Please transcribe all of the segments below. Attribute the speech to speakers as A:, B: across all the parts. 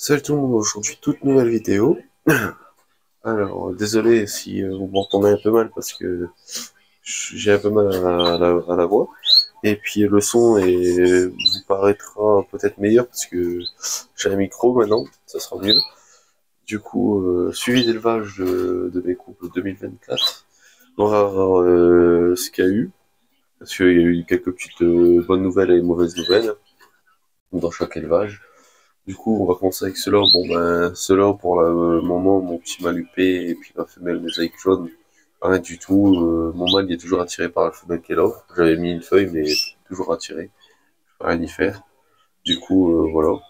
A: Salut tout le monde, aujourd'hui toute nouvelle vidéo. Alors, désolé si vous m'entendez un peu mal parce que j'ai un peu mal à la voix. Et puis le son vous paraîtra peut-être meilleur parce que j'ai un micro maintenant, ça sera mieux. Du coup, suivi d'élevage de mes couples 2024. On va voir ce qu'il y a eu. Parce qu'il y a eu quelques petites bonnes nouvelles et mauvaises nouvelles dans chaque élevage. Du coup, on va commencer avec ceux-là. Bon, ben, ceux-là, pour le moment, mon petit malupé et puis ma femelle mosaïque jaune, rien du tout. Mon mâle, il est toujours attiré par la femelle qui est là. J'avais mis une feuille, mais toujours attiré. Je peux rien y faire. Du coup, voilà.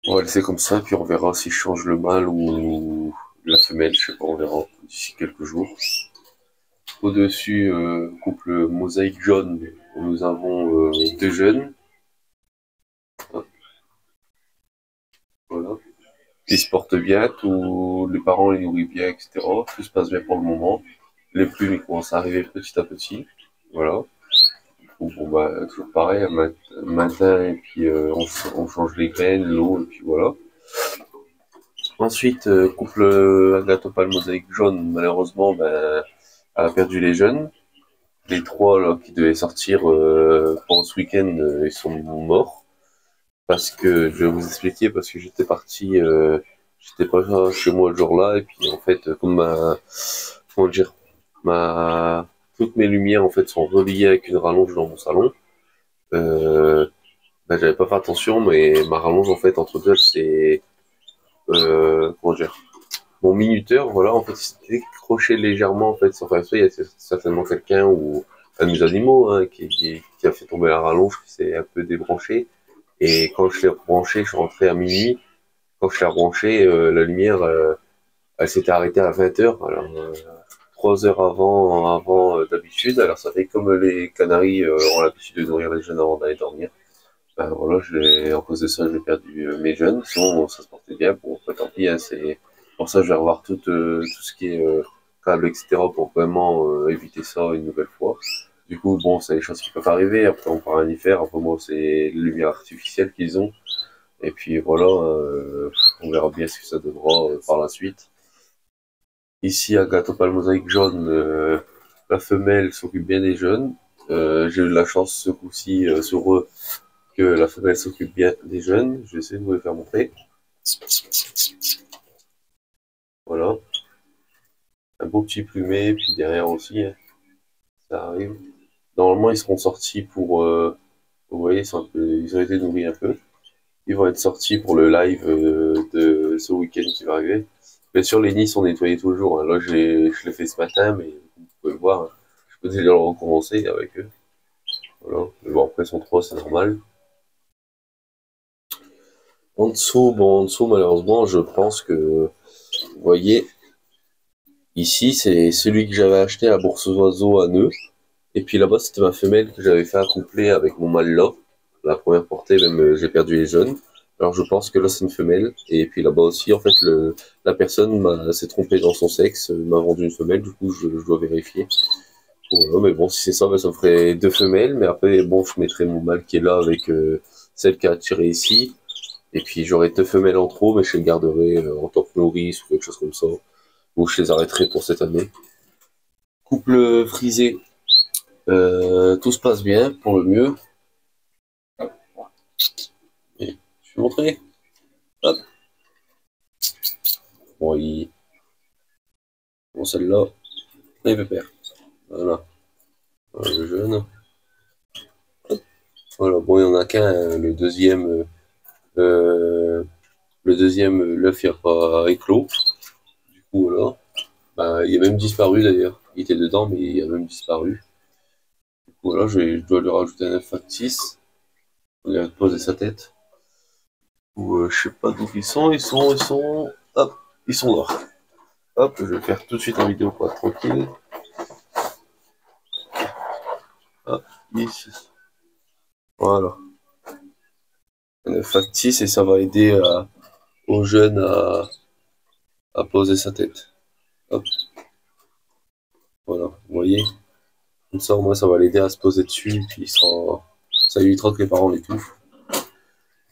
A: On va laisser comme ça, puis on verra si je change le mâle ou la femelle. Je sais pas, on verra d'ici quelques jours. Au-dessus, couple mosaïque jaune, nous avons deux jeunes. Hop, voilà. Ils se portent bien, tous les parents les nourrissent bien, etc. Tout se passe bien pour le moment. Les plumes ils commencent à arriver petit à petit. Voilà. Bon, bah, toujours pareil, matin, et puis on change les graines, l'eau, et puis voilà. Ensuite, couple Agatopale mosaïque jaune, malheureusement, ben, elle a perdu les jeunes. Les trois là, qui devaient sortir pour ce week-end, ils sont morts. Parce que, je vais vous expliquer, parce que j'étais parti, j'étais pas chez moi le jour-là, et puis en fait, comme comment dire, toutes mes lumières en fait sont reliées avec une rallonge dans mon salon. Ben, j'avais pas fait attention, mais ma rallonge en fait entre deux, c'est comment dire, mon minuteur, voilà, en fait, il s'est décroché légèrement en fait sans faire exprès. Il y a certainement quelqu'un ou un de mes animaux hein, qui a fait tomber la rallonge, qui s'est un peu débranché. Et quand je l'ai rebranché, je suis rentré à minuit. Quand je l'ai rebranché, la lumière, elle s'était arrêtée à 20h. Alors, 3 heures avant d'habitude. Alors ça fait comme les canaris ont l'habitude de nourrir les jeunes avant d'aller dormir. Ben voilà, en cause de ça, j'ai perdu mes jeunes. Sinon, ça se portait bien. Bon, après, tant pis, hein, c'est pour ça, je vais revoir tout ce qui est câble, etc. pour vraiment éviter ça une nouvelle fois. Du coup, bon, c'est des choses qui peuvent arriver. Après, on peut rien y faire. Après, moi, c'est les lumières artificielles qu'ils ont. Et puis voilà, on verra bien ce que ça donnera par la suite. Ici, à Gâteau Palmosaïque jaune, la femelle s'occupe bien des jeunes. J'ai eu de la chance ce coup-ci sur eux que la femelle s'occupe bien des jeunes. Je vais essayer de vous les faire montrer. Voilà. Un beau petit plumet, puis derrière aussi, hein, ça arrive. Normalement, ils seront sortis pour... vous voyez, ils ont été nourris un peu. Ils vont être sortis pour le live de ce week-end qui va arriver. Bien sûr, les nids sont nettoyés tout le jour. Hein. Là, je l'ai fait ce matin, mais vous pouvez le voir. Hein. Je peux déjà le recommencer avec eux. Voilà. Mais bon, après, ils sont trois, c'est normal. En dessous, malheureusement, je pense que, vous voyez, ici, c'est celui que j'avais acheté à Bourse aux Oiseaux à Nœud. Et puis là-bas, c'était ma femelle que j'avais fait accoupler avec mon mâle là. La première portée, même, j'ai perdu les jeunes. Alors je pense que là, c'est une femelle. Et puis là-bas aussi, en fait, la personne s'est trompée dans son sexe, m'a vendu une femelle. Du coup, je dois vérifier. Voilà, mais bon, si c'est ça, ben, ça me ferait deux femelles. Mais après, bon, je mettrai mon mâle qui est là avec celle qui a attiré ici. Et puis j'aurai deux femelles en trop, mais je les garderai en tant que nourrice ou quelque chose comme ça. Ou je les arrêterai pour cette année. Couple frisé, tout se passe bien pour le mieux. Et je vais montrer. Hop. Bon, bon celle-là, il veut perdre. Voilà. Le jeune. Voilà, bon, il n'y en a qu'un. Hein. Le deuxième, l'œuf, il n'a pas éclos. Du coup, voilà. Ben, il a même disparu d'ailleurs. Il était dedans, mais il a même disparu. Du coup, voilà, je dois lui rajouter un œuf factice. Il va poser sa tête. Ou je sais pas d'où hop, ils sont là. Hop, je vais faire tout de suite en vidéo pour être tranquille. Hop, ici. Voilà. Un œuf factice et ça va aider aux jeunes à poser sa tête. Hop, voilà, vous voyez. Comme ça, au moins, ça va l'aider à se poser dessus, puis ça évitera que les parents l'étouffent.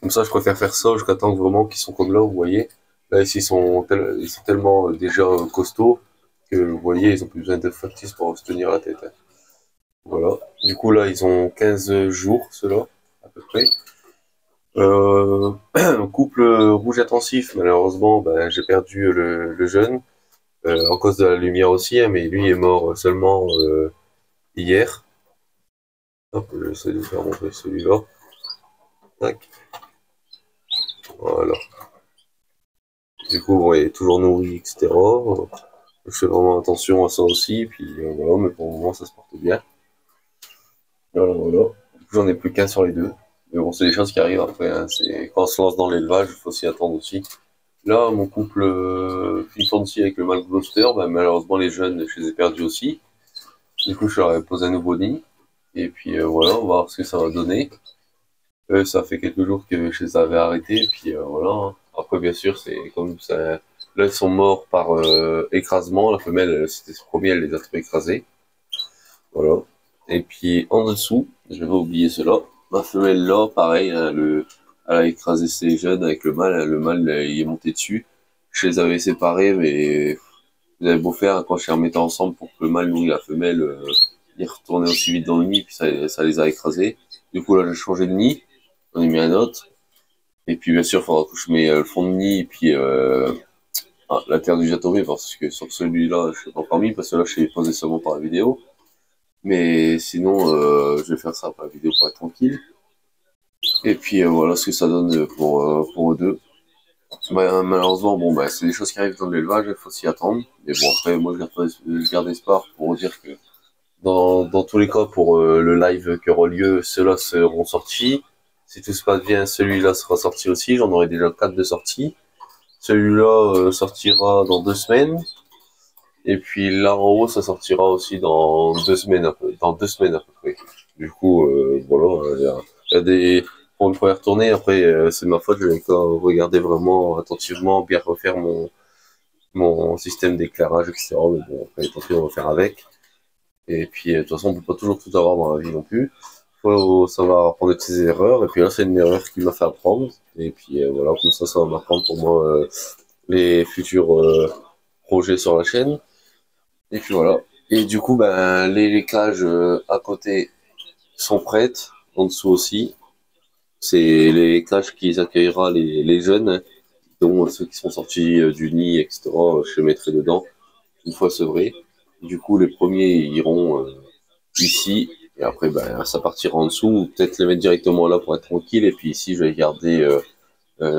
A: Comme ça, je préfère faire ça jusqu'à temps vraiment qu'ils sont comme là, vous voyez. Là, ici, ils sont tellement déjà costauds que, vous voyez, ils ont plus besoin de factice pour se tenir la tête, hein. Voilà. Du coup, là, ils ont 15 jours, ceux-là, à peu près. Couple rouge intensif, malheureusement, ben, j'ai perdu le jeune, en cause de la lumière aussi, hein, mais lui est mort seulement hier. Hop, j'essaie de faire montrer celui-là. Tac. Voilà. Du coup, ouais, il est toujours nourri, etc. Je fais vraiment attention à ça aussi, puis voilà, mais pour le moment, ça se porte bien. Voilà, voilà. Du coup, j'en ai plus qu'un sur les deux. Mais bon, c'est des choses qui arrivent après, hein. C'est quand on se lance dans l'élevage, il faut s'y attendre aussi. Là, mon couple Fancy avec le mâle Gloucester, bah, malheureusement, les jeunes, je les ai perdus aussi. Du coup, je leur ai posé un nouveau nid. Et puis voilà, on va voir ce que ça va donner. Ça fait quelques jours que je les avais arrêtés, puis voilà. Après, bien sûr, c'est comme ça. Là, ils sont morts par écrasement. La femelle, c'était ce premier, elle les a trop écrasés. Voilà. Et puis en dessous, je vais pas oublier cela. Ma femelle là, pareil, hein, elle a écrasé ses jeunes avec le mâle. Le mâle, il est monté dessus. Je les avais séparés, mais vous avez beau faire, quand je les remettais ensemble pour que le mâle nourrit la femelle, il retournait aussi vite dans le nid, puis ça les a écrasés. Du coup, là, j'ai changé de nid. J'en ai mis un autre. Et puis, bien sûr, il faudra que je mette le fond de nid et puis la terre du Jatové, parce que sur celui-là, je l'ai pas encore mis, parce que là, je l'ai posé seulement par la vidéo. Mais sinon, je vais faire ça par la vidéo pour être tranquille. Et puis voilà ce que ça donne pour eux deux. Bah, malheureusement, bon, bah, c'est des choses qui arrivent dans l'élevage, il faut s'y attendre. Mais bon, après, moi, je garde espoir pour dire que dans tous les cas, pour le live qui aura lieu, ceux-là seront sortis. Si tout se passe bien, celui-là sera sorti aussi. J'en aurai déjà 4 de sortie. Celui-là sortira dans 2 semaines. Et puis là en haut, ça sortira aussi dans 2 semaines dans 2 semaines à peu près. Du coup, voilà, il y a des pour une première tournée. Après, c'est ma faute, je vais encore regarder vraiment attentivement, bien refaire mon système d'éclairage, etc. Mais bon, après, tant pis, on va faire avec. Et puis, de toute façon, on peut pas toujours tout avoir dans la vie non plus. Faut savoir apprendre de ses erreurs. Et puis là, c'est une erreur qui m'a fait apprendre. Et puis voilà, comme ça va m'apprendre pour moi les futurs projets sur la chaîne. Et puis voilà. Et du coup, ben, les cages à côté sont prêtes, en dessous aussi. C'est les cages qui accueillera les jeunes, dont ceux qui sont sortis du nid, etc. Je les mettrai dedans, une fois sevrés. Du coup, les premiers iront ici, et après, ben, ça partira en dessous, ou peut-être les mettre directement là pour être tranquille, et puis ici, je vais garder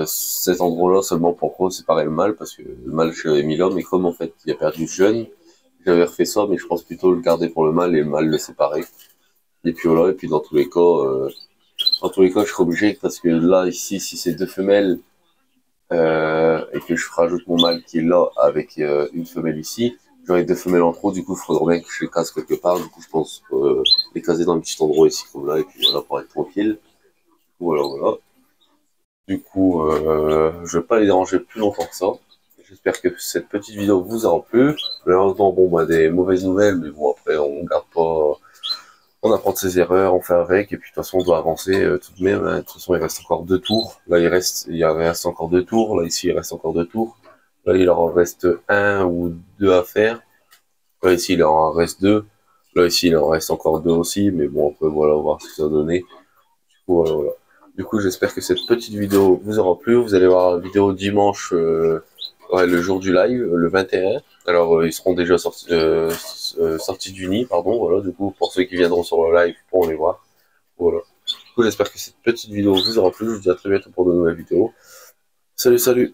A: cet endroit-là seulement pour séparer le mâle, parce que le mâle, j'avais mis là, mais comme en fait, il a perdu le jeune, j'avais refait ça, mais je pense plutôt le garder pour le mâle et le mâle le séparer. Et puis voilà, et puis dans tous les cas, je serai obligé parce que là, ici, si c'est deux femelles et que je rajoute mon mâle qui est là avec une femelle ici, j'aurai deux femelles en trop. Du coup, il faudra bien que je les case quelque part. Du coup, je pense les caser dans un petit endroit ici comme là, et puis voilà pour être tranquille. Voilà, voilà. Du coup, je vais pas les déranger plus longtemps que ça. J'espère que cette petite vidéo vous aura plu. Malheureusement, bon, bah, des mauvaises nouvelles, mais bon, après, on garde pas, on apprend de ses erreurs, on fait avec, et puis de toute façon, on doit avancer tout de même, hein. De toute façon, il reste encore 2 tours. Là, il reste encore 2 tours. Là, ici, il reste encore 2 tours. Là, il en reste un ou deux à faire. Là, ici, il en reste deux. Là, ici, il en reste encore deux aussi, mais bon, après, voilà, on va voir ce que ça va donner. Voilà, voilà. Du coup, j'espère que cette petite vidéo vous aura plu. Vous allez voir la vidéo dimanche, ouais, le jour du live, le 21. Alors, ils seront déjà sortis du nid, pardon. Voilà, du coup, pour ceux qui viendront sur le live, pourront les voir. Voilà. Du coup, j'espère que cette petite vidéo vous aura plu. Je vous dis à très bientôt pour de nouvelles vidéos. Salut, salut!